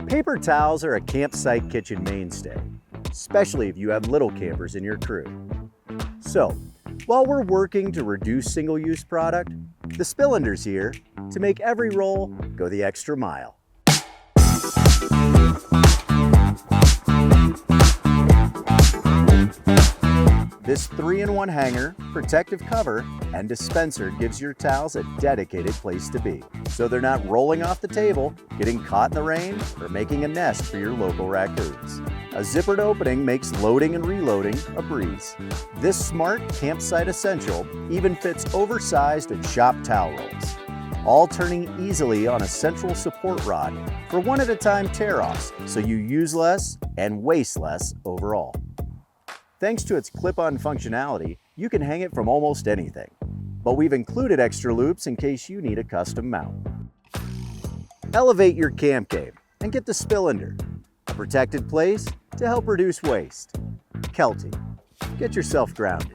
Paper towels are a campsite kitchen mainstay, especially if you have little campers in your crew. So, while we're working to reduce single-use product, the Spill-Ender's here to make every roll go the extra mile. This 3-in-1 hanger, protective cover, and dispenser gives your towels a dedicated place to be, so they're not rolling off the table, getting caught in the rain, or making a nest for your local raccoons. A zippered opening makes loading and reloading a breeze. This smart campsite essential even fits oversized and shop towel rolls, all turning easily on a central support rod for one-at-a-time tear-offs, so you use less and waste less overall. Thanks to its clip-on functionality, you can hang it from almost anything, but we've included extra loops in case you need a custom mount. Elevate your camp game and get the Spill-Ender, a protected place to help reduce waste. Kelty, get yourself grounded.